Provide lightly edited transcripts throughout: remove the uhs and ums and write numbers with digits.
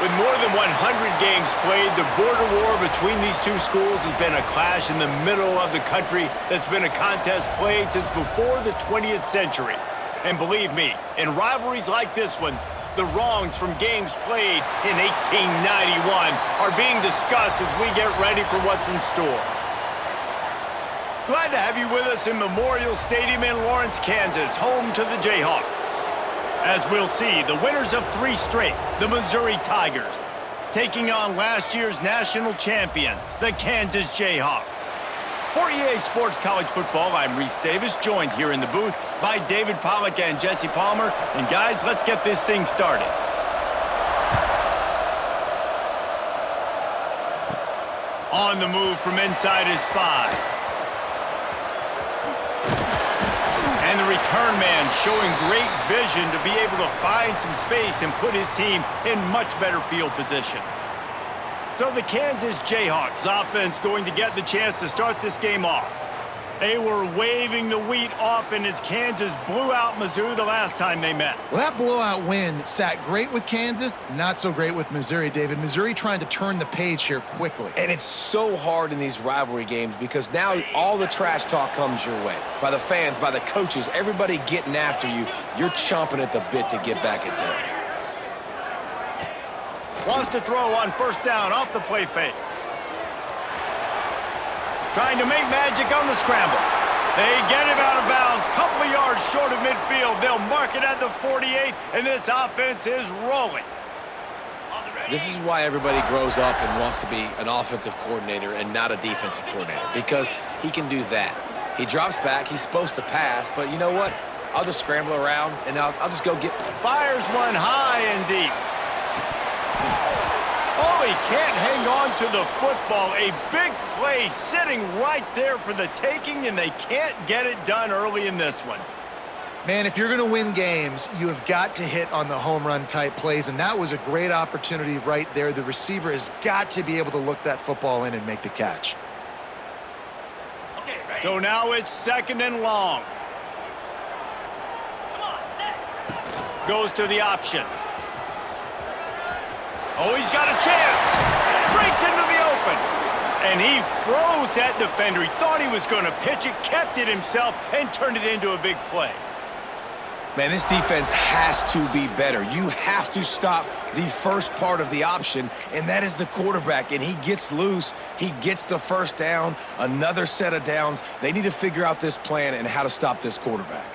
With more than 100 games played, the border war between these two schools has been a clash in the middle of the country that's been a contest played since before the 20th century. And believe me, in rivalries like this one, the wrongs from games played in 1891 are being discussed as we get ready for what's in store. Glad to have you with us in Memorial Stadium in Lawrence, Kansas, home to the Jayhawks. As we'll see, the winners of 3 straight, the Missouri Tigers, taking on last year's national champions, the Kansas Jayhawks. For EA Sports College Football, I'm Reese Davis, joined here in the booth by David Pollack and Jesse Palmer. And guys, let's get this thing started. On the move from inside is 5. And the return man showing great vision to be able to find some space and put his team in much better field position. So the Kansas Jayhawks offense going to get the chance to start this game off. They were waving the wheat often as Kansas blew out Missouri the last time they met. Well, that blowout win sat great with Kansas, not so great with Missouri, David. Missouri trying to turn the page here quickly. And it's so hard in these rivalry games because now all the trash talk comes your way. By the fans, by the coaches, everybody getting after you. You're chomping at the bit to get back at them. Wants to throw on first down off the play fake. Trying to make magic on the scramble. They get him out of bounds, couple of yards short of midfield. They'll mark it at the 48, and this offense is rolling. This is why everybody grows up and wants to be an offensive coordinator and not a defensive coordinator, because he can do that. He drops back, he's supposed to pass, but you know what? I'll just scramble around, and I'll just go get... Fires one high and deep. Oh, he can't hang on to the football. A big play sitting right there for the taking, and they can't get it done early in this one. Man, if you're going to win games, you have got to hit on the home run type plays, and that was a great opportunity right there. The receiver has got to be able to look that football in and make the catch. So now it's 2nd and long. Goes to the option. Oh, he's got a chance. Breaks into the open. And he froze that defender. He thought he was going to pitch it, kept it himself, and turned it into a big play. Man, this defense has to be better. You have to stop the first part of the option, and that is the quarterback. And he gets loose. He gets the first down, another set of downs. They need to figure out this plan and how to stop this quarterback.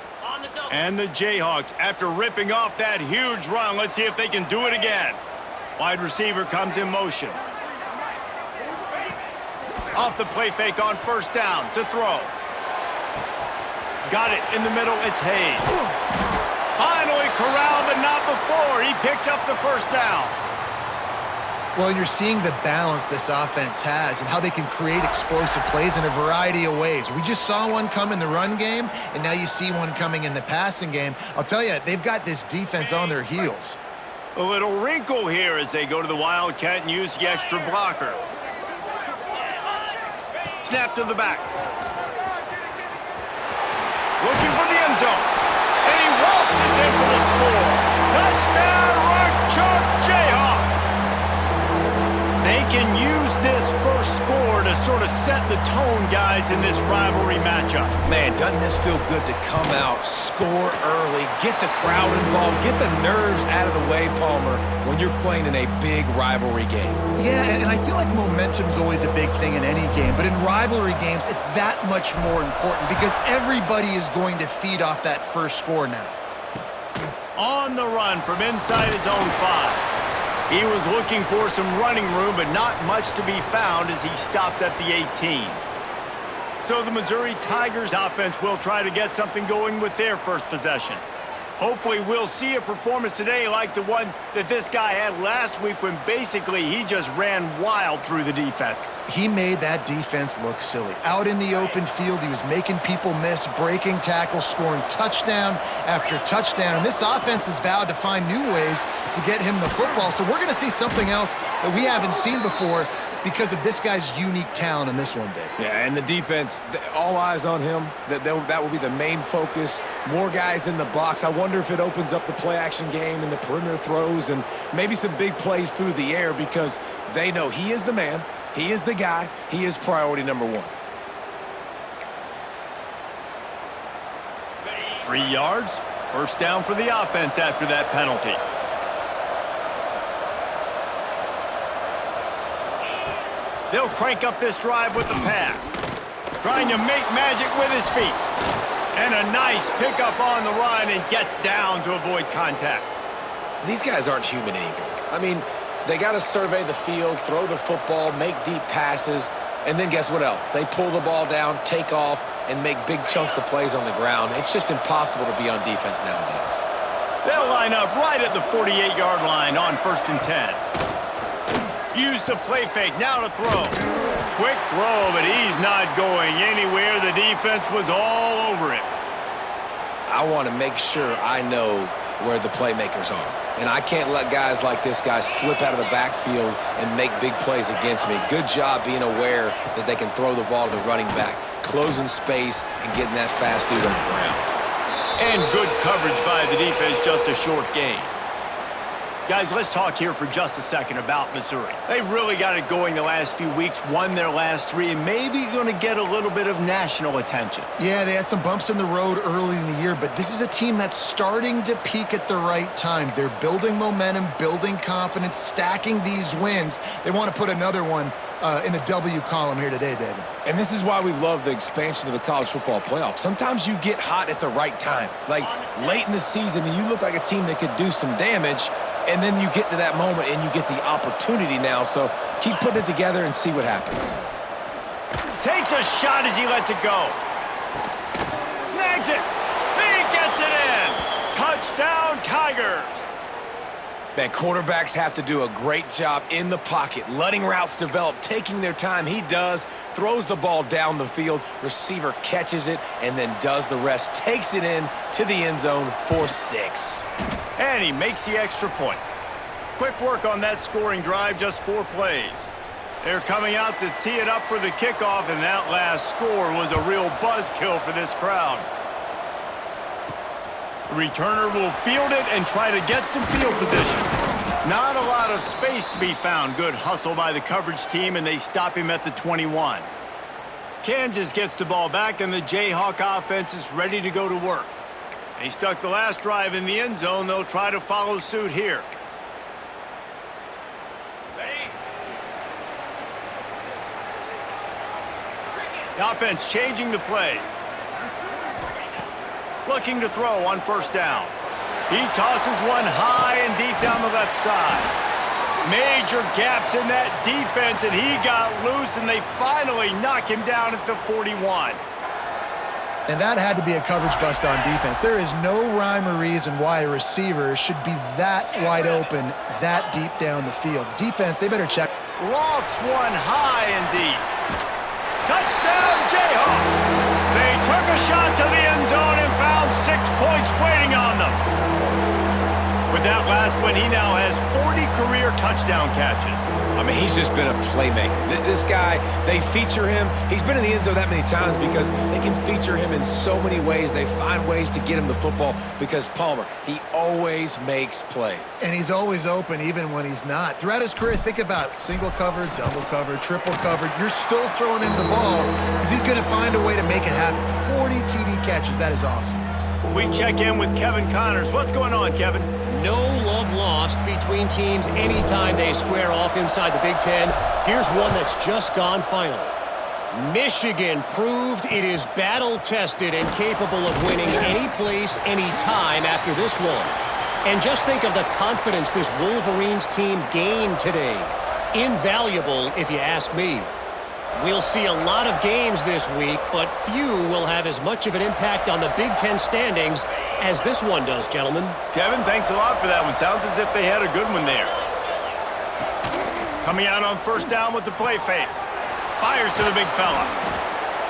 And the Jayhawks, after ripping off that huge run, let's see if they can do it again. Wide receiver comes in motion. Off the play fake on first down to throw. Got it in the middle, it's Hayes. Finally corralled, but not before. He picks up the first down. Well, and you're seeing the balance this offense has and how they can create explosive plays in a variety of ways. We just saw one come in the run game, and now you see one coming in the passing game. I'll tell you, they've got this defense on their heels. A little wrinkle here as they go to the Wildcat and use the extra blocker. Snap to the back. Looking for the end zone. And he waltzes in for the score. Touchdown, Rock Chalk Jayhawk. They can use this first score to sort of set the tone, guys, in this rivalry matchup. Man, doesn't this feel good to come out, score early, get the crowd involved, get the nerves out of the way, Palmer, when you're playing in a big rivalry game? Yeah, and I feel like momentum's always a big thing in any game, but in rivalry games, it's that much more important because everybody is going to feed off that first score now. On the run from inside his own 5. He was looking for some running room, but not much to be found as he stopped at the 18. So the Missouri Tigers offense will try to get something going with their first possession. Hopefully we'll see a performance today like the one that this guy had last week when basically he just ran wild through the defense. He made that defense look silly. Out in the open field, he was making people miss, breaking tackles, scoring touchdown after touchdown. And this offense has vowed to find new ways to get him the football. So we're going to see something else that we haven't seen before because of this guy's unique talent in this one, Dave. Yeah, and the defense, all eyes on him. That will be the main focus. More guys in the box. I wonder if it opens up the play-action game and the perimeter throws and maybe some big plays through the air because they know he is the man, he is the guy, he is priority number one. 3 yards. First down for the offense after that penalty. They'll crank up this drive with the pass. Trying to make magic with his feet. And a nice pickup on the run and gets down to avoid contact. These guys aren't human anymore. I mean, they got to survey the field, throw the football, make deep passes, and then guess what else? They pull the ball down, take off, and make big chunks of plays on the ground. It's just impossible to be on defense nowadays. They'll line up right at the 48-yard line on 1st and 10. Use the play fake, now to throw. Quick throw, but he's not going anywhere. The defense was all over him. I want to make sure I know where the playmakers are. And I can't let guys like this guy slip out of the backfield and make big plays against me. Good job being aware that they can throw the ball to the running back, closing space, and getting that fast dude on the ground. And good coverage by the defense, just a short gain. Guys, let's talk here for just a second about Missouri. They really got it going the last few weeks, won their last 3, and maybe going to get a little bit of national attention. Yeah, they had some bumps in the road early in the year, but this is a team that's starting to peak at the right time. They're building momentum, building confidence, stacking these wins. They want to put another one in the W column here today, David. And this is why we love the expansion of the college football playoff. Sometimes you get hot at the right time, like late in the season, and you look like a team that could do some damage, and then you get to that moment and you get the opportunity now. So keep putting it together and see what happens. Takes a shot as he lets it go. Snags it. He gets it in. Touchdown, Tigers. Man, quarterbacks have to do a great job in the pocket, letting routes develop, taking their time. He does, throws the ball down the field, receiver catches it, and then does the rest, takes it in to the end zone for 6. And he makes the extra point. Quick work on that scoring drive, just 4 plays. They're coming out to tee it up for the kickoff, and that last score was a real buzzkill for this crowd. The returner will field it and try to get some field position. Not a lot of space to be found. Good hustle by the coverage team, and they stop him at the 21. Kansas gets the ball back, and the Jayhawk offense is ready to go to work. They stuck the last drive in the end zone. They'll try to follow suit here. The offense changing the play. Looking to throw on 1st down. He tosses one high and deep down the left side. Major gaps in that defense, and he got loose, and they finally knock him down at the 41. And that had to be a coverage bust on defense. There is no rhyme or reason why a receiver should be that wide open, that deep down the field. Defense, they better check. Lofts one high and deep. Touchdown, Jayhawks! They took a shot to the end zone and found 6 points waiting on them. With that last one, he now has 40 career touchdown catches. I mean, he's just been a playmaker. This guy, they feature him. He's been in the end zone that many times because they can feature him in so many ways. They find ways to get him the football because Palmer, he always makes plays. And he's always open even when he's not. Throughout his career, think about single covered, double covered, triple covered. You're still throwing him the ball because he's going to find a way to make it happen. 40 TD catches. That is awesome. We check in with Kevin Connors. What's going on, Kevin? No love lost between teams anytime they square off inside the Big Ten. Here's one that's just gone final. Michigan proved it is battle-tested and capable of winning any place, any time after this one. And just think of the confidence this Wolverines team gained today. Invaluable, if you ask me. We'll see a lot of games this week, but few will have as much of an impact on the Big Ten standings as this one does, gentlemen. Kevin, thanks a lot for that one. Sounds as if they had a good one there. Coming out on 1st down with the play fake. Fires to the big fella.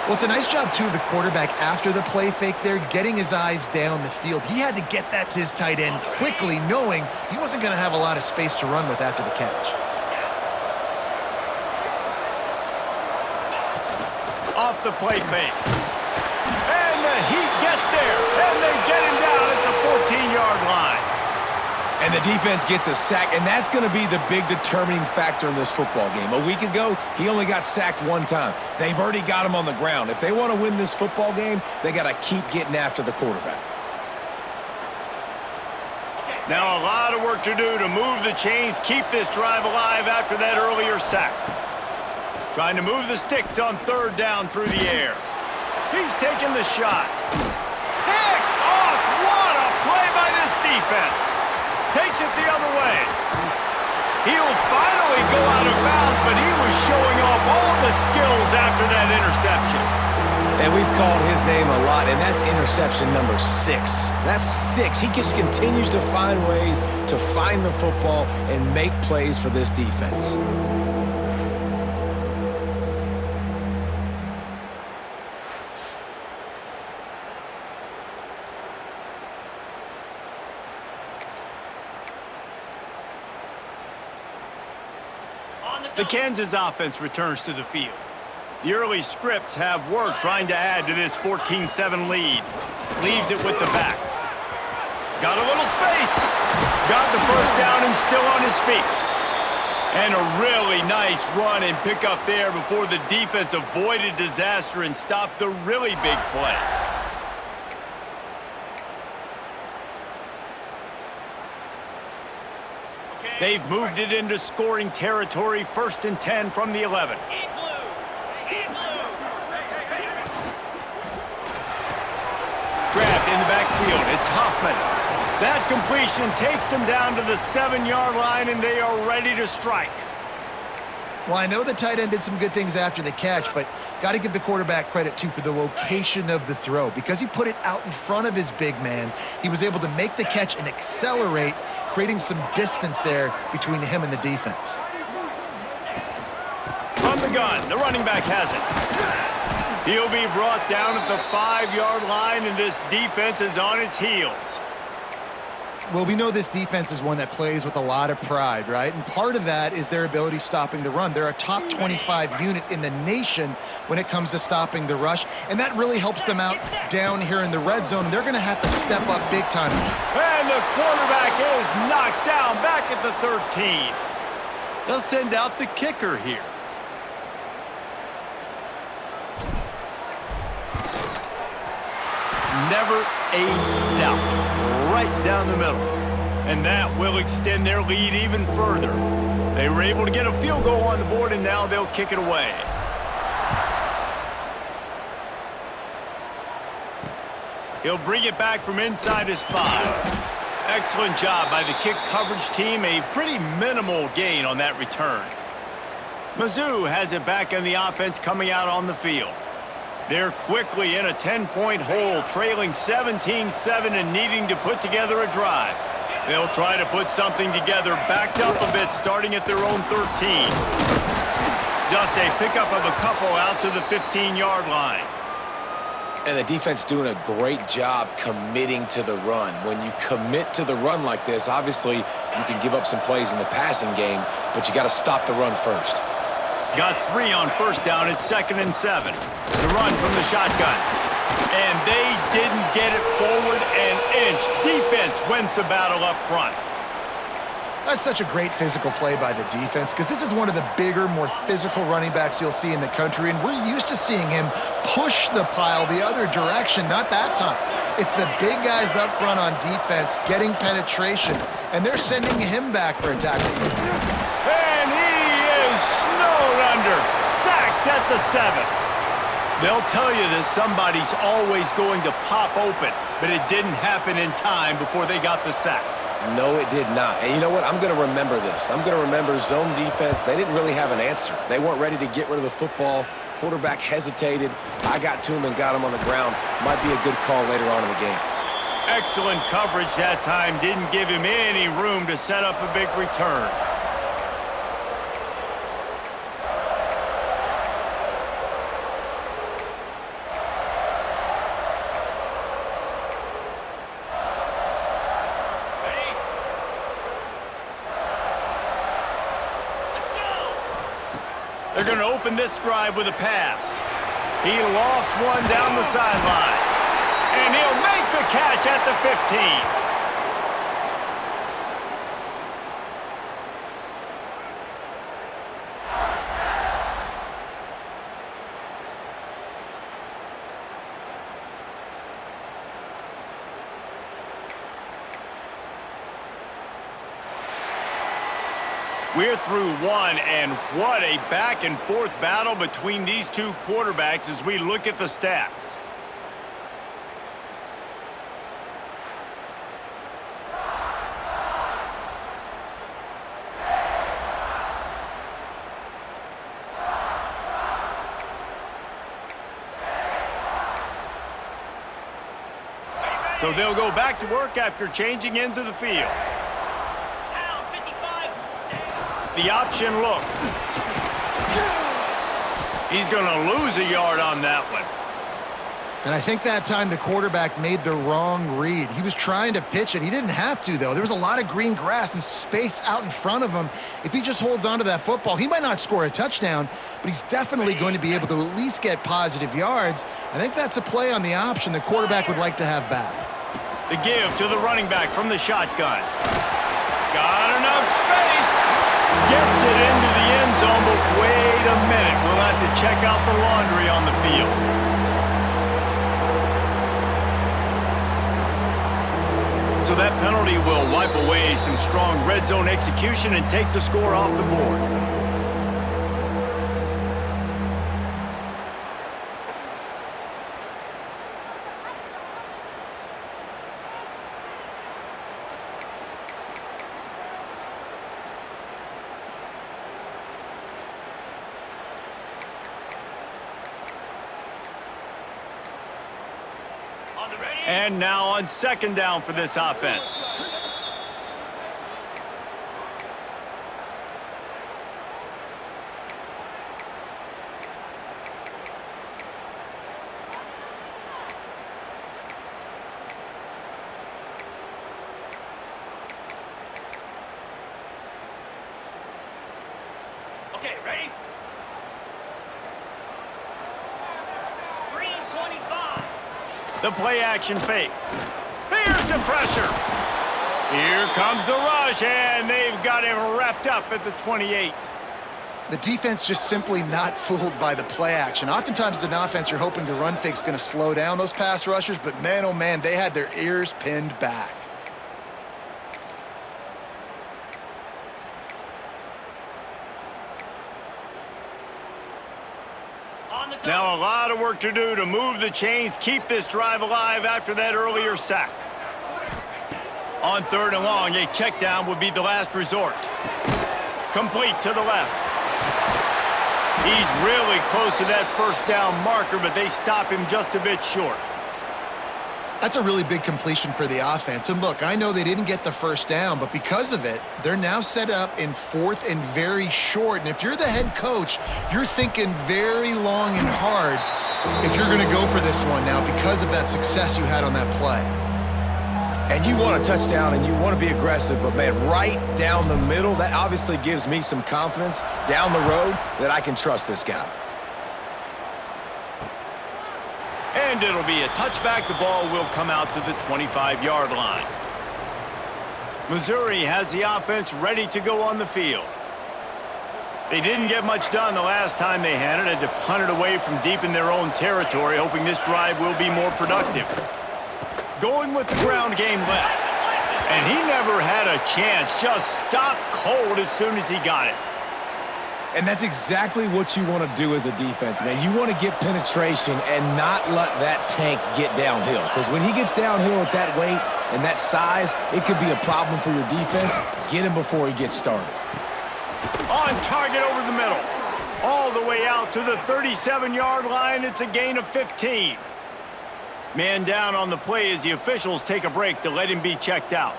Well, it's a nice job, too, of the quarterback after the play fake there, getting his eyes down the field. He had to get that to his tight end quickly, knowing he wasn't going to have a lot of space to run with after the catch. off the play fake. And the Heat gets there, and they get him down at the 14-yard line. And the defense gets a sack, and that's going to be the big determining factor in this football game. A week ago, he only got sacked one time. They've already got him on the ground. If they want to win this football game, they got to keep getting after the quarterback. Now a lot of work to do to move the chains, keep this drive alive after that earlier sack. Trying to move the sticks on third down through the air. He's taking the shot. Picked off! What a play by this defense! Takes it the other way. He'll finally go out of bounds, but he was showing off all the skills after that interception. And we've called his name a lot, and that's interception number 6. That's 6. He just continues to find ways to find the football and make plays for this defense. The Kansas offense returns to the field. The early scripts have worked trying to add to this 14-7 lead. Leaves it with the back. Got a little space. Got the first down and still on his feet. And a really nice run and pick up there before the defense avoided disaster and stopped the really big play. They've moved it into scoring territory, 1st and 10 from the 11. Grabbed in the backfield, it's Hoffman. That completion takes them down to the 7-yard line, and they are ready to strike. Well, I know the tight end did some good things after the catch, but got to give the quarterback credit, too, for the location of the throw. Because he put it out in front of his big man, he was able to make the catch and accelerate, creating some distance there between him and the defense. From the gun, the running back has it. He'll be brought down at the 5-yard line, and this defense is on its heels. Well, we know this defense is one that plays with a lot of pride, right? And part of that is their ability stopping the run. They're a top 25 unit in the nation when it comes to stopping the rush, and that really helps them out down here in the red zone. They're going to have to step up big time. And the quarterback is knocked down back at the 13. They'll send out the kicker here. Never a doubt. Right down the middle. And that will extend their lead even further. They were able to get a field goal on the board, and now they'll kick it away. He'll bring it back from inside his 5. Excellent job by the kick coverage team. A pretty minimal gain on that return. Mizzou has it back in the offense coming out on the field. They're quickly in a 10-point hole, trailing 17-7 and needing to put together a drive. They'll try to put something together, backed up a bit, starting at their own 13. Just a pickup of a couple out to the 15-yard line. And the defense doing a great job committing to the run. When you commit to the run like this, obviously you can give up some plays in the passing game, but you got to stop the run first. Got 3 on first down at 2nd and 7. The run from the shotgun. And they didn't get it forward an inch. Defense wins the battle up front. That's such a great physical play by the defense because this is one of the bigger, more physical running backs you'll see in the country, and we're used to seeing him push the pile the other direction, not that time. It's the big guys up front on defense getting penetration, and they're sending him back for a tackle. And he is snowed under, sacked at the 7. They'll tell you that somebody's always going to pop open, but it didn't happen in time before they got the sack. No, it did not. And you know what? I'm going to remember this. I'm going to remember zone defense. They didn't really have an answer. They weren't ready to get rid of the football. Quarterback hesitated. I got to him and got him on the ground. Might be a good call later on in the game. Excellent coverage that time. Didn't give him any room to set up a big return. They're going to open this drive with a pass. He lofts one down the sideline. And he'll make the catch at the 15. We're through one, and what a back-and-forth battle between these two quarterbacks as we look at the stats. So they'll go back to work after changing into the field. The option look. He's going to lose a yard on that one. And I think that time the quarterback made the wrong read. He was trying to pitch it. He didn't have to, though. There was a lot of green grass and space out in front of him. If he just holds on to that football, he might not score a touchdown, but he's definitely going to be able to at least get positive yards. I think that's a play on the option the quarterback would like to have back. The give to the running back from the shotgun. Got enough space. Gets it into the end zone, but wait a minute. We'll have to check out the laundry on the field. So that penalty will wipe away some strong red zone execution and take the score off the board. And now on second down for this offense. Okay, ready? 3:25. The play action fake. Here's the pressure. Here comes the rush, and they've got him wrapped up at the 28. The defense just simply not fooled by the play action. Oftentimes as an offense, you're hoping the run fake's going to slow down those pass rushers, but man, oh man, they had their ears pinned back. Now a lot of work to do to move the chains, keep this drive alive after that earlier sack. On third and long, a check down would be the last resort. Complete to the left. He's really close to that first down marker, but they stop him just a bit short. That's a really big completion for the offense. And look, I know they didn't get the first down, but because of it, they're now set up in fourth and very short. And if you're the head coach, you're thinking very long and hard if you're going to go for this one now because of that success you had on that play. And you want a touchdown and you want to be aggressive, but man, right down the middle, that obviously gives me some confidence down the road that I can trust this guy. And it'll be a touchback. The ball will come out to the 25-yard line. Missouri has the offense ready to go on the field. They didn't get much done the last time they had it. Had to punt it away from deep in their own territory, hoping this drive will be more productive. Going with the ground game left. And he never had a chance. Just stopped cold as soon as he got it. And that's exactly what you want to do as a defense, man. You want to get penetration and not let that tank get downhill. Because when he gets downhill at that weight and that size, it could be a problem for your defense. Get him before he gets started. On target over the middle. All the way out to the 37-yard line. It's a gain of 15. Man down on the play as the officials take a break to let him be checked out.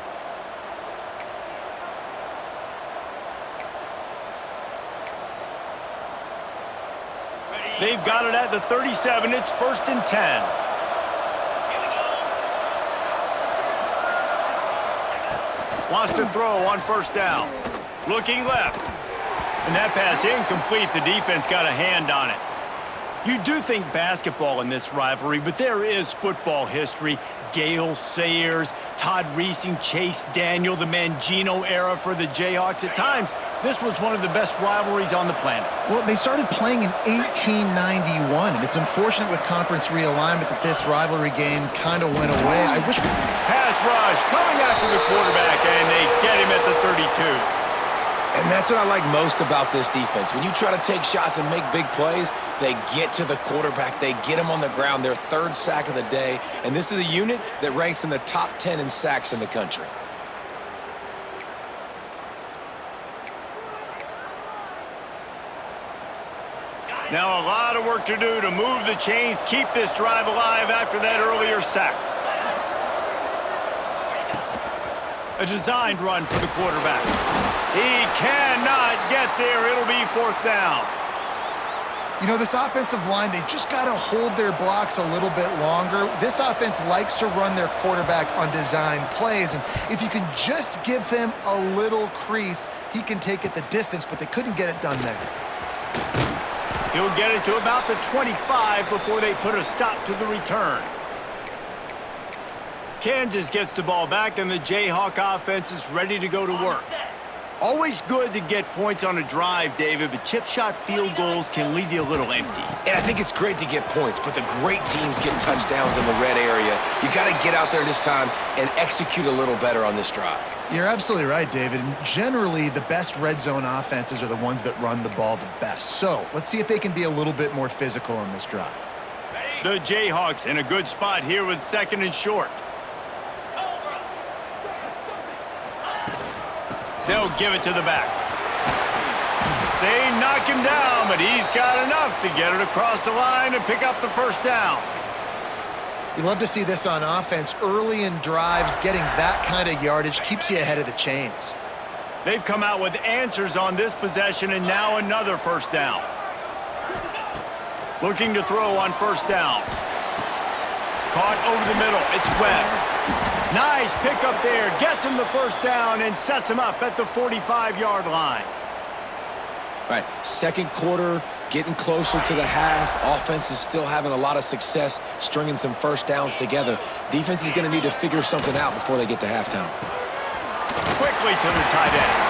They've got it at the 37. It's 1st and 10. Wants to throw on first down. Looking left. And that pass incomplete. The defense got a hand on it. You do think basketball in this rivalry, but there is football history. Gale Sayers, Todd Reesing, Chase Daniel, the Mangino era for the Jayhawks. At times, this was one of the best rivalries on the planet. Well, they started playing in 1891, and it's unfortunate with conference realignment that this rivalry game kind of went away. I wish... Pass rush coming after the quarterback, and they get him at the 32. And that's what I like most about this defense. When you try to take shots and make big plays, they get to the quarterback. They get him on the ground, their third sack of the day. And this is a unit that ranks in the top 10 in sacks in the country. Now a lot of work to do to move the chains, keep this drive alive after that earlier sack. A designed run for the quarterback. He cannot get there. It'll be fourth down. You know, this offensive line, they just got to hold their blocks a little bit longer. This offense likes to run their quarterback on design plays, and if you can just give him a little crease, he can take it the distance, but they couldn't get it done there. He'll get it to about the 25 before they put a stop to the return. Kansas gets the ball back, and the Jayhawk offense is ready to go to work. Always good to get points on a drive, David, but chip shot field goals can leave you a little empty. And I think it's great to get points, but the great teams get touchdowns in the red area. You got to get out there this time and execute a little better on this drive. You're absolutely right, David. And generally, the best red zone offenses are the ones that run the ball the best. So let's see if they can be a little bit more physical on this drive. The Jayhawks in a good spot here with second and short. They'll give it to the back. They knock him down, but he's got enough to get it across the line and pick up the first down. You love to see this on offense. Early in drives, getting that kind of yardage keeps you ahead of the chains. They've come out with answers on this possession, and now another first down. Looking to throw on first down. Caught over the middle. It's Webb. Nice pickup there. Gets him the first down and sets him up at the 45-yard line. All right, second quarter, getting closer to the half. Offense is still having a lot of success stringing some first downs together. Defense is going to need to figure something out before they get to halftime. Quickly to the tight end.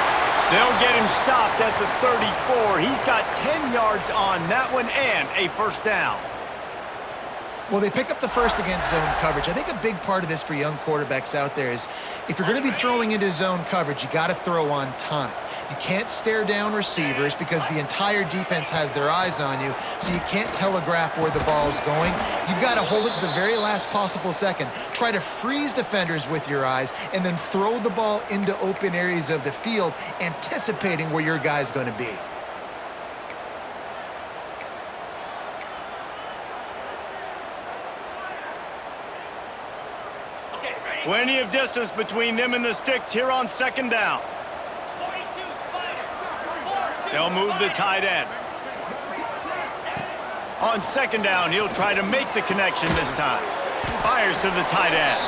They'll get him stopped at the 34. He's got 10 yards on that one and a first down. Well, they pick up the first against zone coverage. I think a big part of this for young quarterbacks out there is if you're going to be throwing into zone coverage, you got to throw on time. You can't stare down receivers because the entire defense has their eyes on you, so you can't telegraph where the ball's going. You've got to hold it to the very last possible second. Try to freeze defenders with your eyes and then throw the ball into open areas of the field, anticipating where your guy's going to be. Plenty of distance between them and the sticks here on second down. They'll move the tight end. On second down, he'll try to make the connection this time. Fires to the tight end.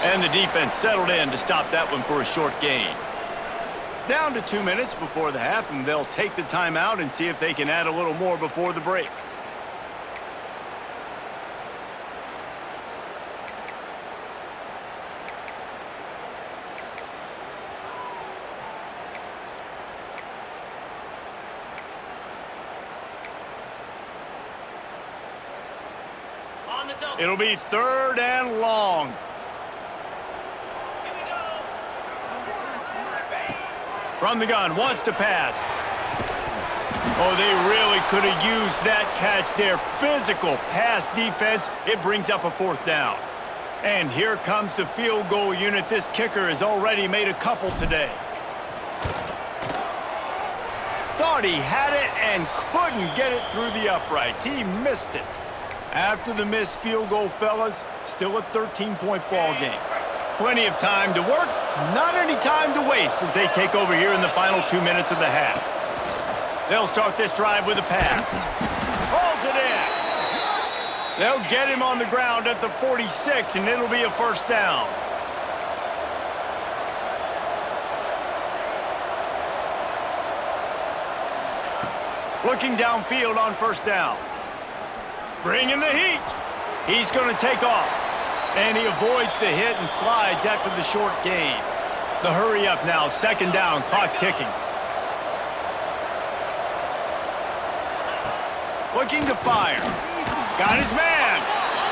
And the defense settled in to stop that one for a short gain. Down to 2 minutes before the half, and they'll take the timeout and see if they can add a little more before the break. It'll be third and long. From the gun, wants to pass. Oh, they really could have used that catch there. Physical pass defense. It brings up a fourth down. And here comes the field goal unit. This kicker has already made a couple today. Thought he had it and couldn't get it through the uprights. He missed it. After the missed field goal, fellas, still a 13-point ball game. Plenty of time to work, not any time to waste as they take over here in the final 2 minutes of the half. They'll start this drive with a pass. Hauls it in. They'll get him on the ground at the 46, and it'll be a first down. Looking downfield on first down. Bringing the heat. He's going to take off. And he avoids the hit and slides after the short gain. The hurry up now, second down, clock ticking. Looking to fire. Got his man.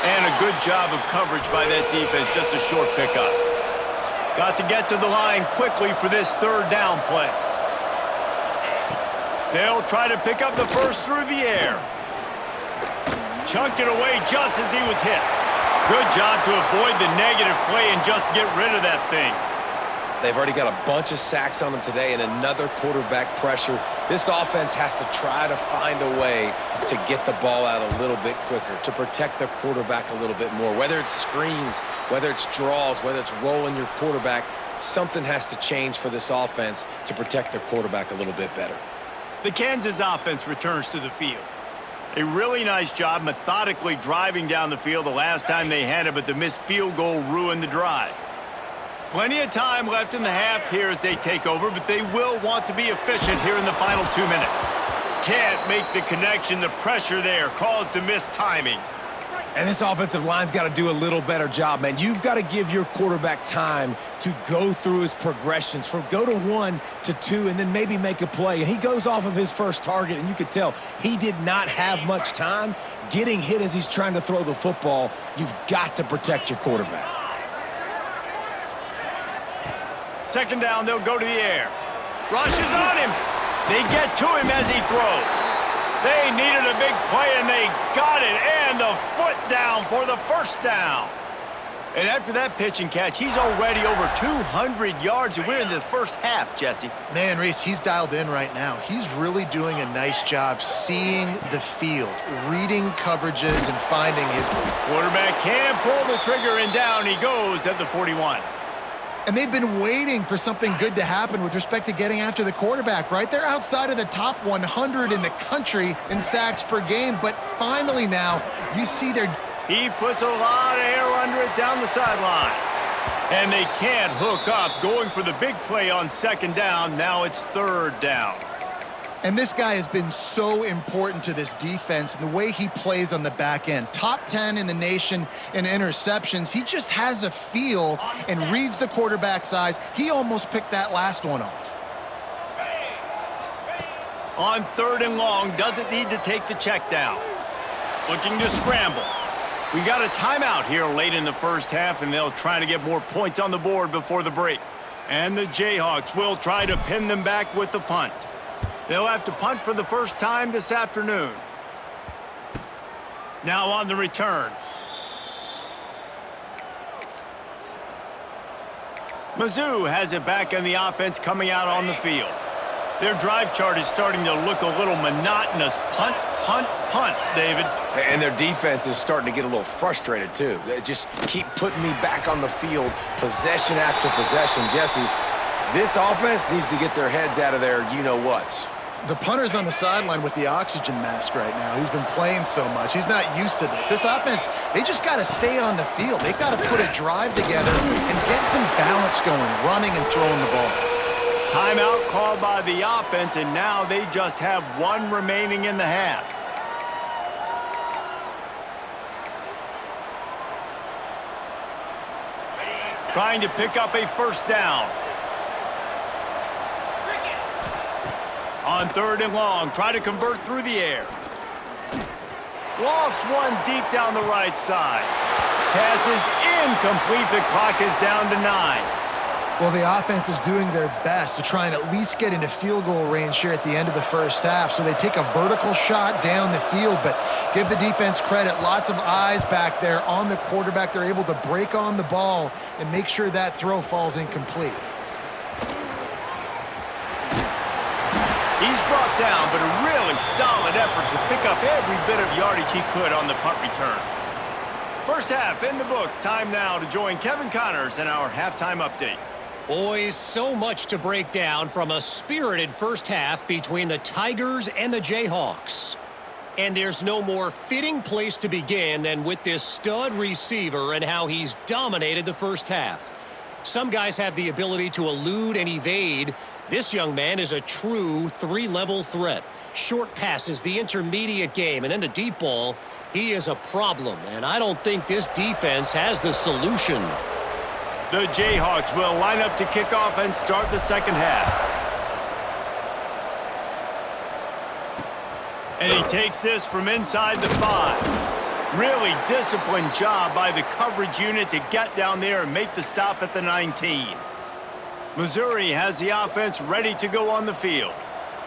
And a good job of coverage by that defense, just a short pickup. Got to get to the line quickly for this third down play. They'll try to pick up the first through the air. Chunked it away just as he was hit. Good job to avoid the negative play and just get rid of that thing. They've already got a bunch of sacks on them today and another quarterback pressure. This offense has to try to find a way to get the ball out a little bit quicker, to protect their quarterback a little bit more. Whether it's screens, whether it's draws, whether it's rolling your quarterback, something has to change for this offense to protect their quarterback a little bit better. The Kansas offense returns to the field. A really nice job methodically driving down the field the last time they had it, but the missed field goal ruined the drive. Plenty of time left in the half here as they take over, but they will want to be efficient here in the final 2 minutes. Can't make the connection. The pressure there caused the missed timing. And this offensive line's got to do a little better job, man. You've got to give your quarterback time to go through his progressions, from go to 1 to 2, and then maybe make a play. And he goes off of his first target, and you could tell he did not have much time getting hit as he's trying to throw the football. You've got to protect your quarterback. Second down, they'll go to the air. Rushes on him. They get to him as he throws. They needed a big play, and they got it. And the foot down for the first down. And after that pitch and catch, he's already over 200 yards, and we're in the first half, Jesse. Man, Reese, he's dialed in right now. He's really doing a nice job seeing the field, reading coverages, and finding his quarterback can pull the trigger, and down he goes at the 41. And they've been waiting for something good to happen with respect to getting after the quarterback, right? They're outside of the top 100 in the country in sacks per game, but finally now you see their... He puts a lot of air under it down the sideline. And they can't hook up, going for the big play on second down. Now it's third down. And this guy has been so important to this defense and the way he plays on the back end. Top 10 in the nation in interceptions. He just has a feel and reads the quarterback's eyes. He almost picked that last one off. On third and long, doesn't need to take the check down. Looking to scramble. We got a timeout here late in the first half, and they'll try to get more points on the board before the break. And the Jayhawks will try to pin them back with the punt. They'll have to punt for the first time this afternoon. Now on the return. Mizzou has it back, and the offense coming out on the field. Their drive chart is starting to look a little monotonous. Punt, punt, punt, David. And their defense is starting to get a little frustrated, too. They just keep putting me back on the field, possession after possession. Jesse, this offense needs to get their heads out of their you-know-whats. The punter's on the sideline with the oxygen mask right now. He's been playing so much. He's not used to this. This offense, they just got to stay on the field. They've got to put a drive together and get some balance going, running and throwing the ball. Timeout called by the offense, and now they just have one remaining in the half. Trying to pick up a first down. On third and long, try to convert through the air. Lost one deep down the right side. Pass is incomplete. The clock is down to 9. Well, the offense is doing their best to try and at least get into field goal range here at the end of the first half. So they take a vertical shot down the field, but give the defense credit. Lots of eyes back there on the quarterback. They're able to break on the ball and make sure that throw falls incomplete. He's brought down, but a really solid effort to pick up every bit of yardage he could on the punt return. First half in the books. Time now to join Kevin Connors in our halftime update. Boys, so much to break down from a spirited first half between the Tigers and the Jayhawks. And there's no more fitting place to begin than with this stud receiver and how he's dominated the first half. Some guys have the ability to elude and evade. This young man is a true three-level threat. Short passes, the intermediate game, and then the deep ball. He is a problem, and I don't think this defense has the solution. The Jayhawks will line up to kick off and start the second half. And he takes this from inside the 5. Really disciplined job by the coverage unit to get down there and make the stop at the 19. Missouri has the offense ready to go on the field.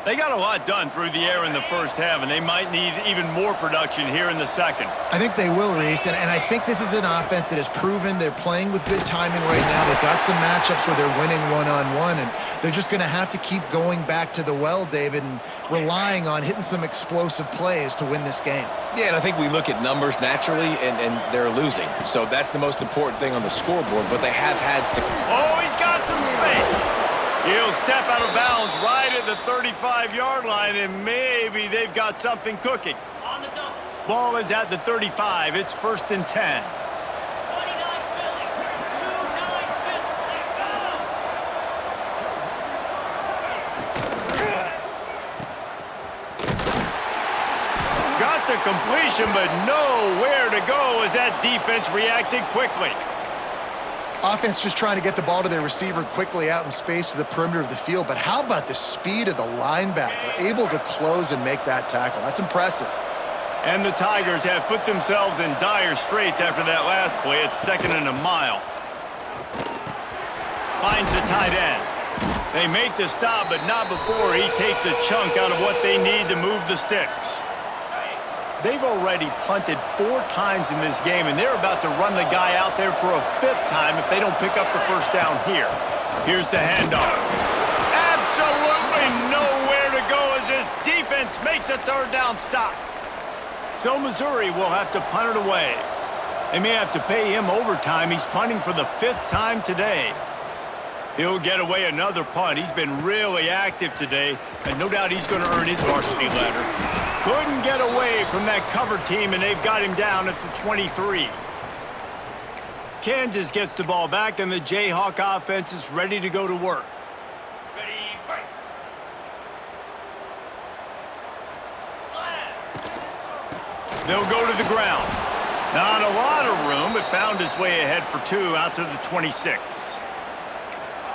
They got a lot done through the air in the first half, and they might need even more production here in the second. I think they will, Reese, and I think this is an offense that has proven they're playing with good timing right now. They've got some matchups where they're winning one-on-one, and they're just going to have to keep going back to the well, David, and relying on hitting some explosive plays to win this game. Yeah, and I think we look at numbers naturally, and they're losing. So that's the most important thing on the scoreboard, but they have had some... Oh, he's got some space. He'll step out of bounds right at the 35-yard line, and maybe they've got something cooking. Ball is at the 35. It's 1st and 10. Got the completion, but nowhere to go as that defense reacted quickly. Offense just trying to get the ball to their receiver quickly out in space to the perimeter of the field, but how about the speed of the linebacker, able to close and make that tackle? That's impressive. And the Tigers have put themselves in dire straits after that last play. It's 2nd and a mile. Finds the tight end. They make the stop, but not before he takes a chunk out of what they need to move the sticks. They've already punted 4 times in this game, and they're about to run the guy out there for a 5th time if they don't pick up the first down here. Here's the handoff. Absolutely nowhere to go as this defense makes a 3rd down stop. So Missouri will have to punt it away. They may have to pay him overtime. He's punting for the 5th time today. He'll get away another punt. He's been really active today, and no doubt he's going to earn his varsity letter. Couldn't get away from that cover team, and they've got him down at the 23. Kansas gets the ball back, and the Jayhawk offense is ready to go to work. Ready, break. They'll go to the ground. Not a lot of room, but found his way ahead for 2 out to the 26.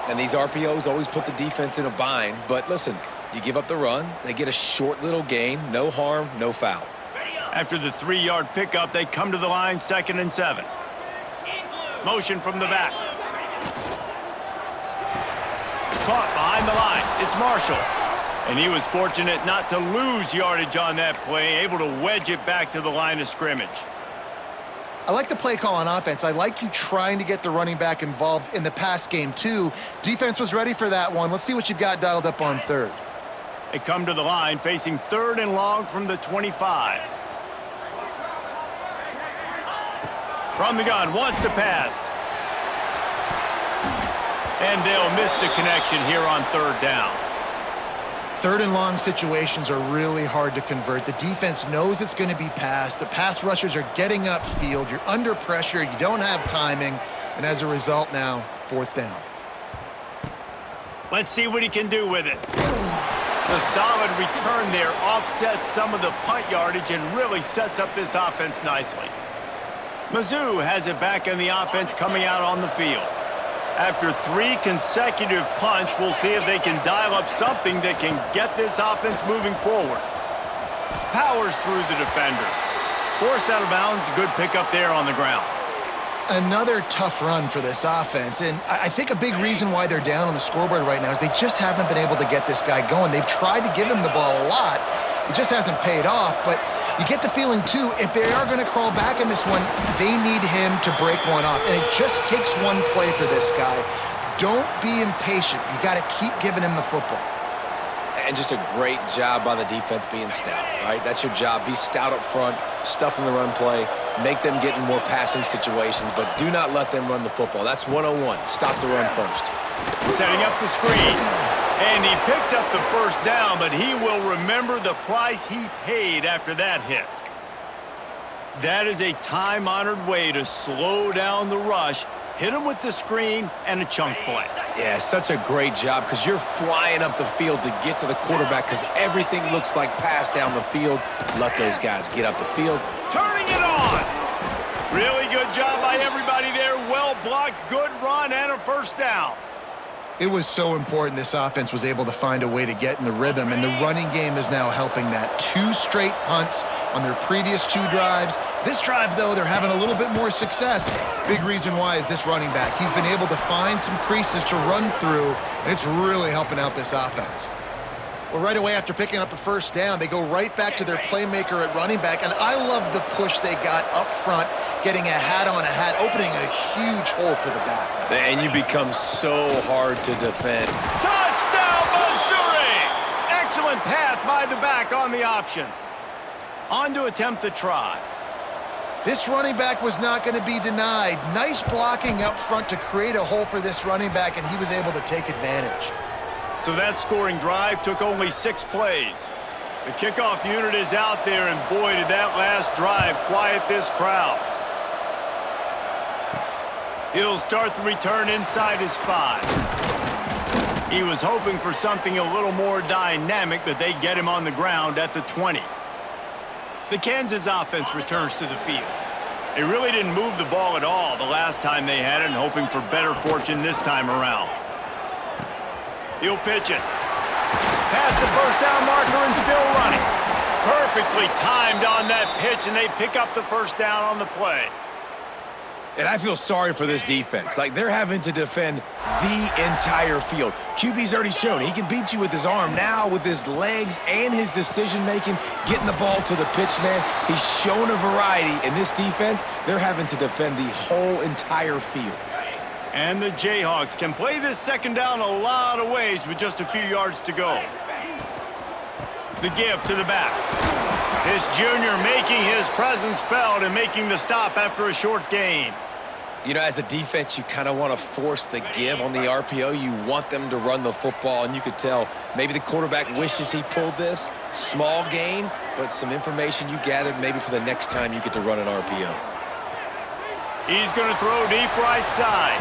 And these RPOs always put the defense in a bind, but listen, you give up the run, they get a short little gain, no harm, no foul. After the 3-yard pickup, they come to the line, 2nd and 7. Motion from the back. Caught behind the line. It's Marshall. And he was fortunate not to lose yardage on that play, able to wedge it back to the line of scrimmage. I like the play call on offense. I like you trying to get the running back involved in the pass game, too. Defense was ready for that one. Let's see what you've got dialed up on 3rd. They come to the line, facing 3rd and long from the 25. From the gun, wants to pass. And they'll miss the connection here on 3rd down. 3rd and long situations are really hard to convert. The defense knows it's going to be passed. The pass rushers are getting upfield. You're under pressure. You don't have timing. And as a result now, 4th down. Let's see what he can do with it. The solid return there offsets some of the punt yardage and really sets up this offense nicely. Mizzou has it back in the offense coming out on the field. After 3 consecutive punts, we'll see if they can dial up something that can get this offense moving forward. Powers through the defender. Forced out of bounds, good pickup there on the ground. Another tough run for this offense, and I think a big reason why they're down on the scoreboard right now is they just haven't been able to get this guy going. They've tried to give him the ball a lot. It just hasn't paid off, but you get the feeling, too, if they are going to crawl back in this one, they need him to break one off, and it just takes one play for this guy. Don't be impatient. You got to keep giving him the football. And just a great job by the defense being stout, right? That's your job. Be stout up front, stuff in the run play, make them get in more passing situations, but do not let them run the football. That's 101. Stop the run first. Setting up the screen. And he picks up the 1st down, but he will remember the price he paid after that hit. That is a time-honored way to slow down the rush, hit him with the screen, and a chunk play. Yeah, such a great job because you're flying up the field to get to the quarterback because everything looks like pass down the field. Let those guys get up the field. Turning it on. Really good job by everybody there. Well blocked, good run, and a first down. It was so important this offense was able to find a way to get in the rhythm, and the running game is now helping that. 2 straight punts on their previous 2 drives. This drive, though, they're having a little bit more success. Big reason why is this running back. He's been able to find some creases to run through, and it's really helping out this offense. Well, right away after picking up a first down, they go right back to their playmaker at running back, and I love the push they got up front, getting a hat on a hat, opening a huge hole for the back. And you become so hard to defend. Touchdown, Missouri! Excellent pass by the back on the option. On to attempt the try. This running back was not going to be denied. Nice blocking up front to create a hole for this running back, and he was able to take advantage. So that scoring drive took only 6 plays. The kickoff unit is out there, and boy, did that last drive quiet this crowd. He'll start the return inside his 5. He was hoping for something a little more dynamic, but they get him on the ground at the 20. The Kansas offense returns to the field. They really didn't move the ball at all the last time they had it, and hoping for better fortune this time around. He'll pitch it. Past the first down marker and still running. Perfectly timed on that pitch, and they pick up the first down on the play. And I feel sorry for this defense. Like, they're having to defend the entire field. QB's already shown he can beat you with his arm. Now, with his legs and his decision-making, getting the ball to the pitch man, he's shown a variety. In this defense, they're having to defend the whole entire field. And the Jayhawks can play this second down a lot of ways with just a few yards to go. The give to the back. This junior making his presence felt and making the stop after a short gain. You know, as a defense, you kind of want to force the give on the RPO. You want them to run the football, and you could tell maybe the quarterback wishes he pulled this. Small gain, but some information you gathered maybe for the next time you get to run an RPO. He's going to throw deep right side.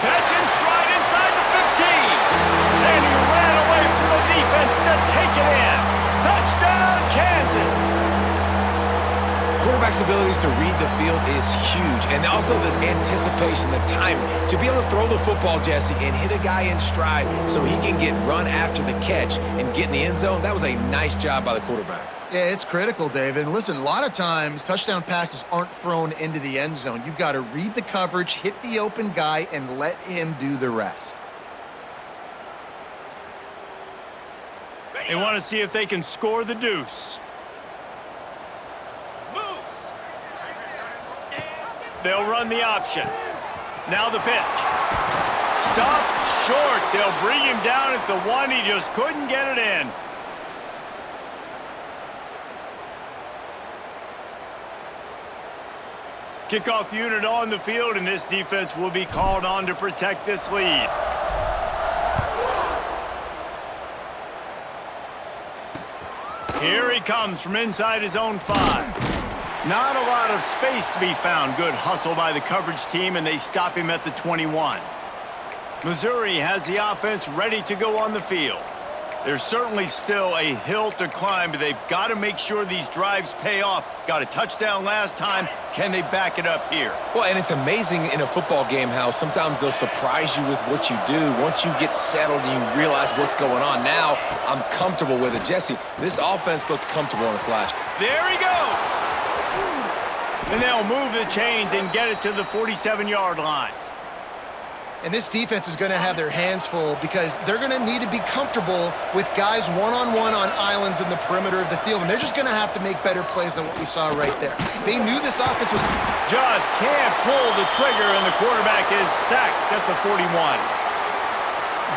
Catch and stride inside the 15. And he ran away from the defense to take it in. Touchdown, Kansas. Quarterback's abilities to read the field is huge, and also the anticipation, the timing. To be able to throw the football, Jesse, and hit a guy in stride so he can get run after the catch and get in the end zone, that was a nice job by the quarterback. Yeah, it's critical, David. And listen, a lot of times touchdown passes aren't thrown into the end zone. You've got to read the coverage, hit the open guy, and let him do the rest. They want to see if they can score the deuce. They'll run the option. Now the pitch. Stop short. They'll bring him down at the 1. He just couldn't get it in. Kickoff unit on the field, and this defense will be called on to protect this lead. Here he comes from inside his own 5. Not a lot of space to be found. Good hustle by the coverage team, and they stop him at the 21. Missouri has the offense ready to go on the field. There's certainly still a hill to climb, but they've got to make sure these drives pay off. Got a touchdown last time. Can they back it up here? Well, and it's amazing in a football game how sometimes they'll surprise you with what you do. Once you get settled and you realize what's going on, now I'm comfortable with it. Jesse, this offense looked comfortable on its last. There he goes. And they'll move the chains and get it to the 47-yard line. And this defense is going to have their hands full because they're going to need to be comfortable with guys one-on-one on islands in the perimeter of the field. And they're just going to have to make better plays than what we saw right there. They knew this offense was... Just can't pull the trigger, and the quarterback is sacked at the 41.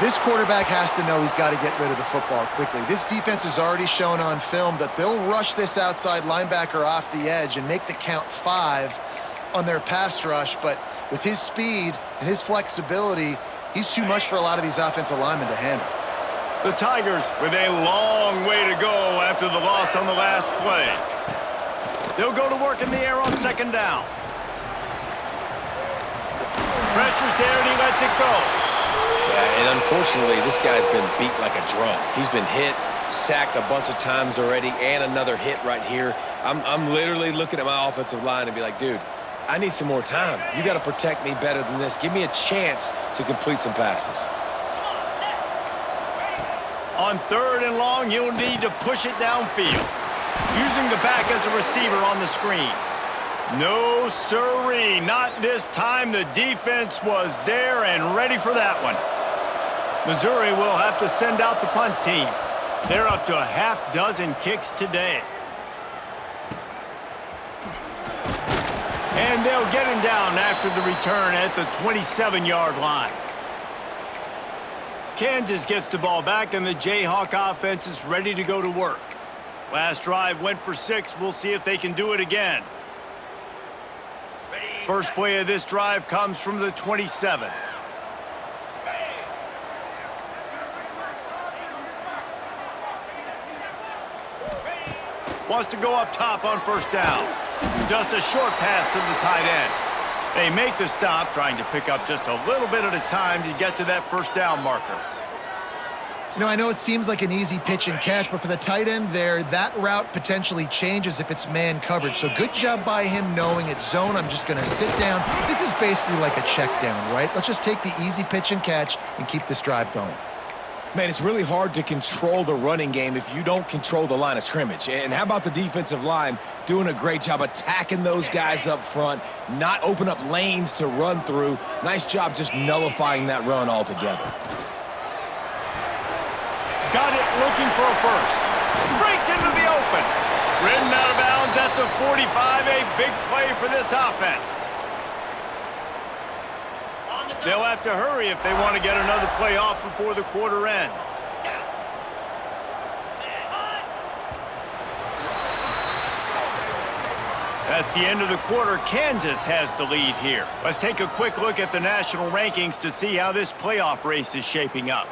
This quarterback has to know he's got to get rid of the football quickly. This defense has already shown on film that they'll rush this outside linebacker off the edge and make the count 5 on their pass rush, but with his speed and his flexibility, he's too much for a lot of these offensive linemen to handle. The Tigers with a long way to go after the loss on the last play. They'll go to work in the air on second down. Pressure's there, and he lets it go. Yeah, and unfortunately, this guy's been beat like a drum. He's been hit, sacked a bunch of times already, and another hit right here. I'm literally looking at my offensive line and be like, dude, I need some more time. You got to protect me better than this. Give me a chance to complete some passes. On 3rd and long, he'll need to push it downfield, using the back as a receiver on the screen. No siree, not this time. The defense was there and ready for that one. Missouri will have to send out the punt team. They're up to a half-dozen kicks today. And they'll get him down after the return at the 27-yard line. Kansas gets the ball back, and the Jayhawk offense is ready to go to work. Last drive went for 6. We'll see if they can do it again. First play of this drive comes from the 27. Wants to go up top on 1st down. Just a short pass to the tight end. They make the stop, trying to pick up just a little bit at a time to get to that 1st down marker. You know, I know it seems like an easy pitch and catch, but for the tight end there, that route potentially changes if it's man coverage. So good job by him knowing it's zone. I'm just going to sit down. This is basically like a check down, right? Let's just take the easy pitch and catch and keep this drive going. Man, it's really hard to control the running game if you don't control the line of scrimmage. And how about the defensive line doing a great job attacking those guys up front, not open up lanes to run through. Nice job just nullifying that run altogether. Got it, looking for a first. Breaks into the open. Ridden out of bounds at the 45, a big play for this offense. They'll have to hurry if they want to get another play off before the quarter ends. That's the end of the quarter. Kansas has the lead here. Let's take a quick look at the national rankings to see how this playoff race is shaping up.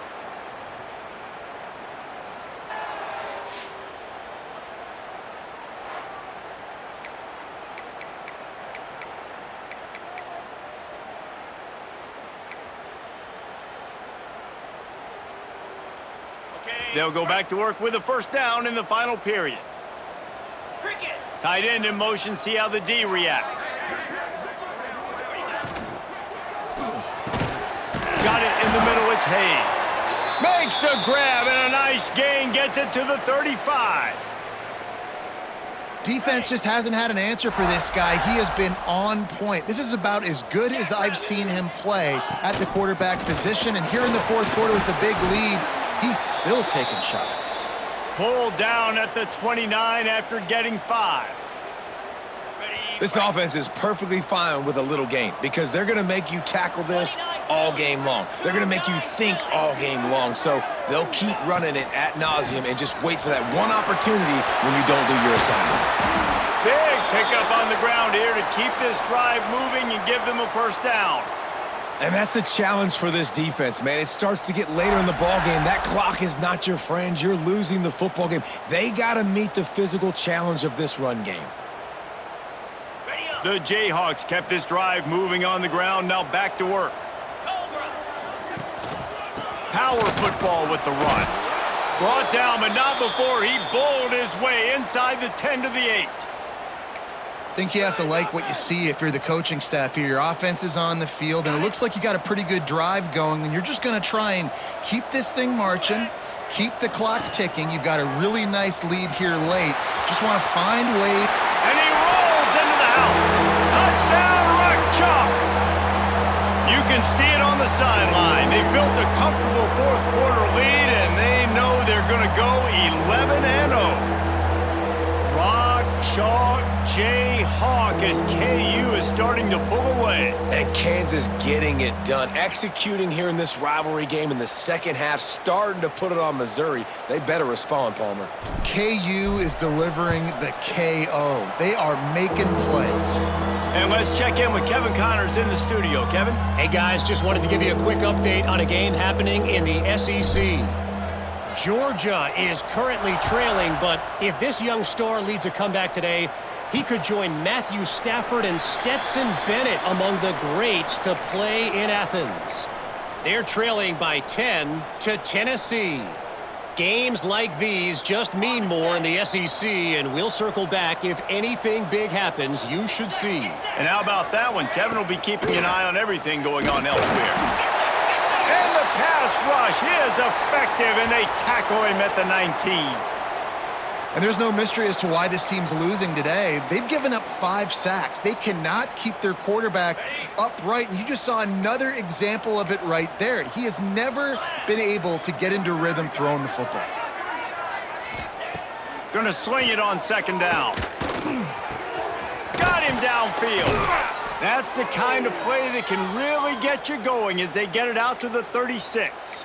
They'll go back to work with a 1st down in the final period. Tight end in motion, see how the D reacts. Got it in the middle, it's Hayes. Makes the grab and a nice gain, gets it to the 35. Defense just hasn't had an answer for this guy. He has been on point. This is about as good as I've seen him play at the quarterback position. And here in the 4th quarter with a big lead, he's still taking shots. Pulled down at the 29 after getting 5. This offense is perfectly fine with a little gain because they're going to make you tackle this all game long. They're going to make you think all game long. So they'll keep running it ad nauseum and just wait for that one opportunity when you don't do your assignment. Big pickup on the ground here to keep this drive moving and give them a 1st down. And that's the challenge for this defense, man. It starts to get later in the ball game. That clock is not your friend. You're losing the football game. They got to meet the physical challenge of this run game. The Jayhawks kept this drive moving on the ground. Now back to work. Power football with the run. Brought down, but not before he bowled his way inside the 10 to the 8. I think you have to like what you see if you're the coaching staff here. Your offense is on the field, and it looks like you got a pretty good drive going, and you're just going to try and keep this thing marching, keep the clock ticking. You've got a really nice lead here late. Just want to find ways. And he rolls into the house. Touchdown, Rock Chalk. You can see it on the sideline. They've built a comfortable 4th quarter lead, and they know they're going to go 11-0. Rock Chalk Jayhawk as KU is starting to pull away. And Kansas getting it done. Executing here in this rivalry game in the 2nd half, starting to put it on Missouri. They better respond, Palmer. KU is delivering the KO. They are making plays. And let's check in with Kevin Connors in the studio. Kevin? Hey guys, just wanted to give you a quick update on a game happening in the SEC. Georgia is currently trailing, but if this young star leads a comeback today, he could join Matthew Stafford and Stetson Bennett among the greats to play in Athens. They're trailing by 10 to Tennessee. Games like these just mean more in the SEC, and we'll circle back if anything big happens you should see. And how about that one? Kevin will be keeping an eye on everything going on elsewhere. And the pass rush is effective, and they tackle him at the 19. And there's no mystery as to why this team's losing today. They've given up 5 sacks. They cannot keep their quarterback upright, and you just saw another example of it right there. He has never been able to get into rhythm throwing the football. Gonna sling it on second down. Got him downfield. That's the kind of play that can really get you going as they get it out to the 36.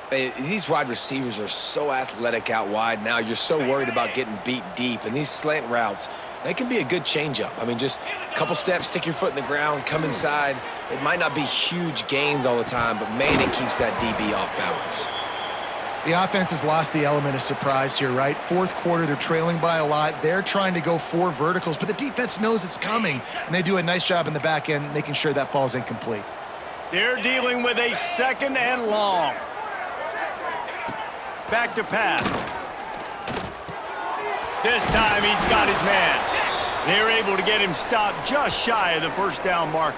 These wide receivers are so athletic out wide now. You're so worried about getting beat deep. And these slant routes, they can be a good changeup. I mean, just a couple steps, stick your foot in the ground, come inside. It might not be huge gains all the time, but, man, it keeps that DB off balance. The offense has lost the element of surprise here, right? Fourth quarter, they're trailing by a lot. They're trying to go 4 verticals, but the defense knows it's coming, and they do a nice job in the back end making sure that falls incomplete. They're dealing with a 2nd and long. Back to pass. This time he's got his man. They're able to get him stopped just shy of the first down marker.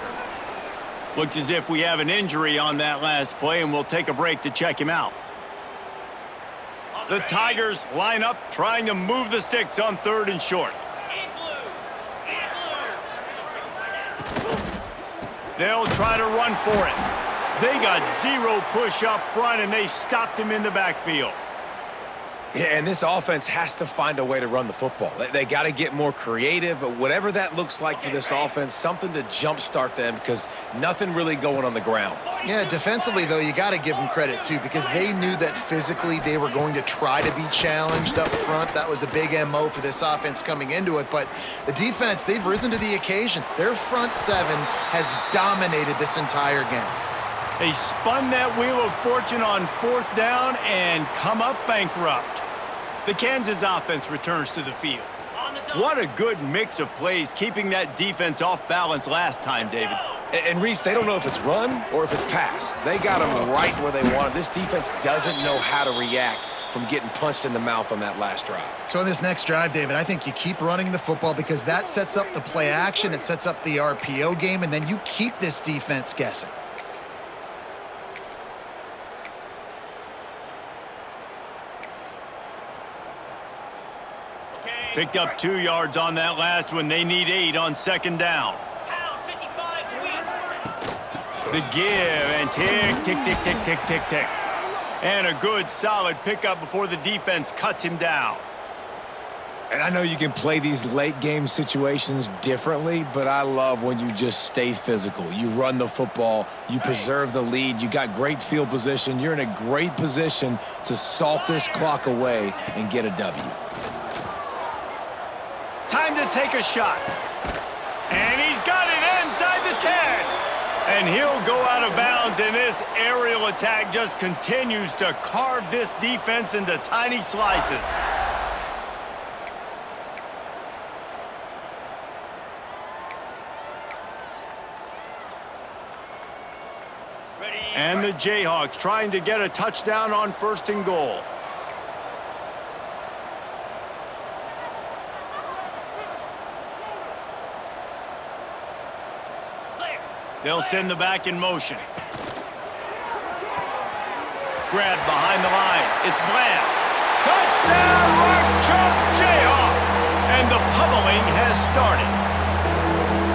Looks as if we have an injury on that last play, and we'll take a break to check him out. The Tigers line up trying to move the sticks on 3rd and short. They'll try to run for it. They got 0 push up front, and they stopped him in the backfield. Yeah, and this offense has to find a way to run the football. They got to get more creative, whatever that looks like for this offense, something to jumpstart them because nothing really going on the ground. Yeah, defensively, though, you got to give them credit, too, because they knew that physically they were going to try to be challenged up front. That was a big MO for this offense coming into it. But the defense, they've risen to the occasion. Their front 7 has dominated this entire game. They spun that wheel of fortune on 4th down and come up bankrupt. The Kansas offense returns to the field. What a good mix of plays, keeping that defense off balance last time, David. And Reese, they don't know if it's run or if it's pass. They got them right where they want it. This defense doesn't know how to react from getting punched in the mouth on that last drive. So in this next drive, David, I think you keep running the football because that sets up the play action, it sets up the RPO game, and then you keep this defense guessing. Picked up 2 yards on that last one. They need 8 on 2nd down. The give and tick, tick, tick, tick, tick, tick, tick. And a good, solid pickup before the defense cuts him down. And I know you can play these late game situations differently, but I love when you just stay physical. You run the football, you preserve the lead, you got great field position. You're in a great position to salt this clock away and get a W. Time to take a shot. And he's got it inside the 10. And he'll go out of bounds, and this aerial attack just continues to carve this defense into tiny slices. And the Jayhawks trying to get a touchdown on 1st and goal. They'll send the back in motion. Grab behind the line. It's Bland. Touchdown, Rock Chalk Jayhawk! And the pummeling has started.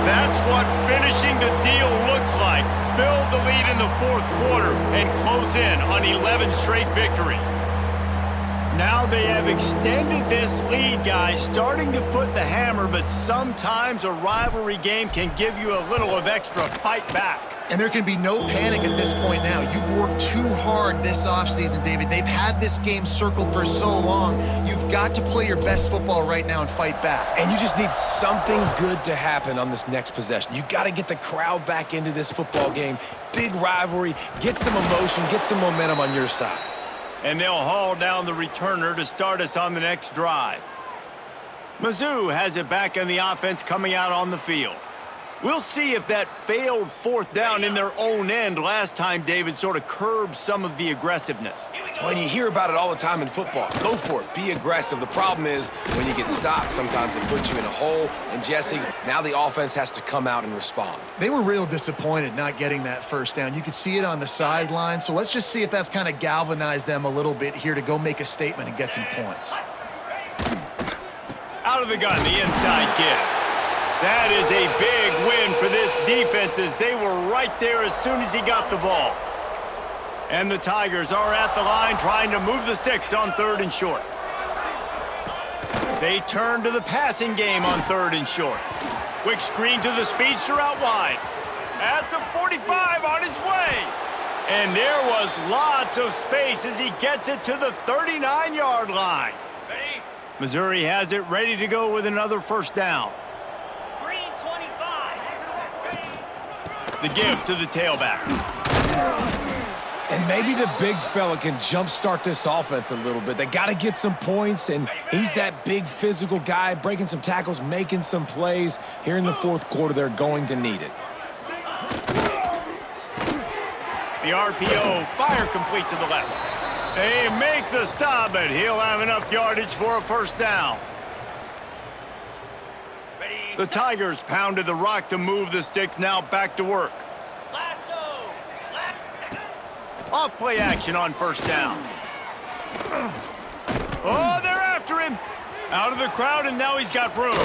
That's what finishing the deal looks like. Build the lead in the 4th quarter and close in on 11 straight victories. Now they have extended this lead, guys, starting to put the hammer, but sometimes a rivalry game can give you a little of extra fight back. And there can be no panic at this point now. You've worked too hard this offseason, David. They've had this game circled for so long. You've got to play your best football right now and fight back. And you just need something good to happen on this next possession. You got to get the crowd back into this football game. Big rivalry. Get some emotion. Get some momentum on your side. And they'll haul down the returner to start us on the next drive. Mizzou has it back in the offense coming out on the field. We'll see if that failed fourth down in their own end last time, David, sort of curbed some of the aggressiveness. When you hear about it all the time in football, go for it, be aggressive. The problem is when you get stopped, sometimes it puts you in a hole. And Jesse, now the offense has to come out and respond. They were real disappointed not getting that first down. You could see it on the sideline. So let's just see if that's kind of galvanized them a little bit here to go make a statement and get some points. Out of the gun, the inside give. That is a big win for this defense as they were right there as soon as he got the ball. And the Tigers are at the line trying to move the sticks on 3rd and short. They turn to the passing game on 3rd and short. Quick screen to the speedster out wide. At the 45 on his way. And there was lots of space as he gets it to the 39-yard line. Ready? Missouri has it ready to go with another first down. Green 25. The give to the tailback. And maybe the big fella can jumpstart this offense a little bit. They got to get some points, and he's that big physical guy, breaking some tackles, making some plays. Here in the 4th quarter, they're going to need it. The RPO, fire complete to the left. They make the stop, but he'll have enough yardage for a first down. Ready? The Tigers pounded the rock to move the sticks, now back to work. Lasso. Off play action on first down. Oh, they're after him. Out of the crowd, and now he's got room.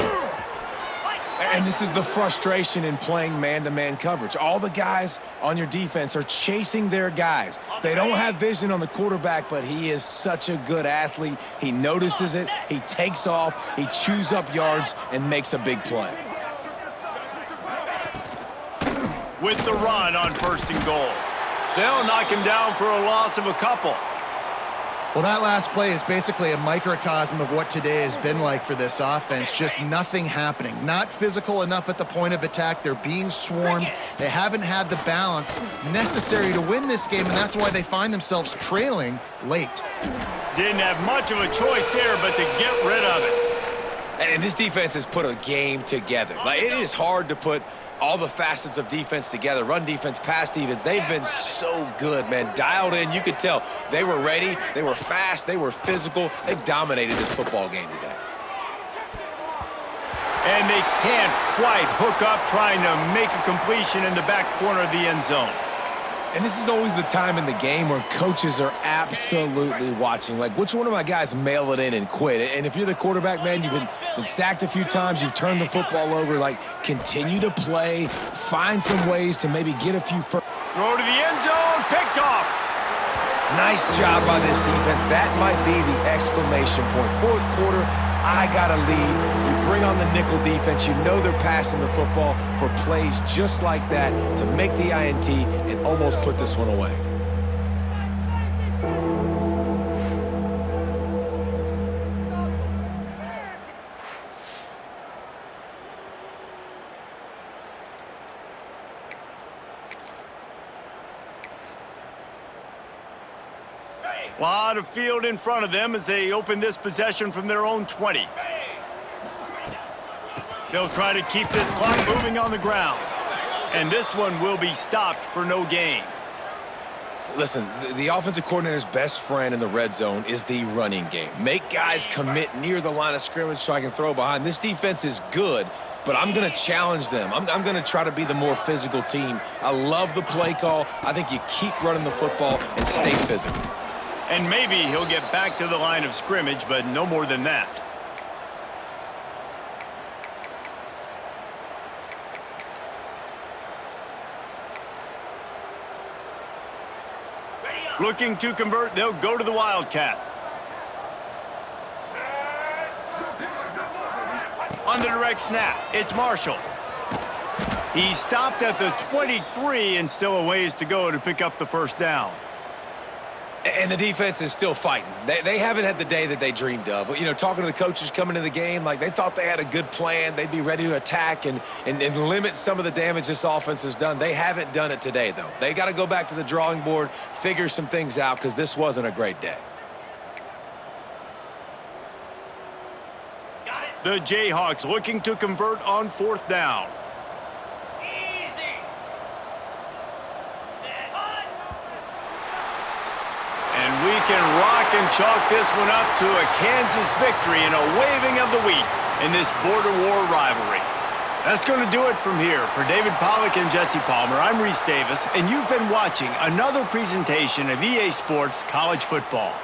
And this is the frustration in playing man-to-man coverage. All the guys on your defense are chasing their guys. They don't have vision on the quarterback, but he is such a good athlete. He notices it, he takes off, he chews up yards, and makes a big play. With the run on 1st and goal. They'll knock him down for a loss of a couple. Well, that last play is basically a microcosm of what today has been like for this offense. Just nothing happening. Not physical enough at the point of attack. They're being swarmed. They haven't had the balance necessary to win this game, and that's why they find themselves trailing late. Didn't have much of a choice there, but to get rid of it. And this defense has put a game together. Like, it is hard to put all the facets of defense together. Run defense, pass defense. They've been so good, man. Dialed in. You could tell they were ready. They were fast. They were physical. They dominated this football game today. And they can't quite hook up trying to make a completion in the back corner of the end zone. And this is always the time in the game where coaches are absolutely watching. Like, which one of my guys mail it in and quit? And if you're the quarterback, man, you've been sacked a few times, you've turned the football over, like, continue to play, find some ways to maybe get a few first. Throw to the end zone, picked off. Nice job by this defense. That might be the exclamation point. 4th quarter, I got a lead. You bring on the nickel defense. You know they're passing the football for plays just like that to make the INT and almost put this one away. A lot of field in front of them as they open this possession from their own 20. They'll try to keep this clock moving on the ground. And this one will be stopped for no gain. Listen, the offensive coordinator's best friend in the red zone is the running game. Make guys commit near the line of scrimmage so I can throw behind. This defense is good, but I'm going to challenge them. I'm going to try to be the more physical team. I love the play call. I think you keep running the football and stay physical. And maybe he'll get back to the line of scrimmage, but no more than that. Looking to convert, they'll go to the Wildcat. On the direct snap, it's Marshall. He stopped at the 23 and still a ways to go to pick up the first down. And the defense is still fighting. They haven't had the day that they dreamed of. You know, talking to the coaches coming into the game, like they thought they had a good plan. They'd be ready to attack and limit some of the damage this offense has done. They haven't done it today, though. They got to go back to the drawing board, figure some things out, because this wasn't a great day. The Jayhawks looking to convert on 4th down. can rock and chalk this one up to a Kansas victory and a waving of the wheat in this border war rivalry. That's going to do it from here. For David Pollack and Jesse Palmer, I'm Reese Davis, and you've been watching another presentation of EA Sports College Football.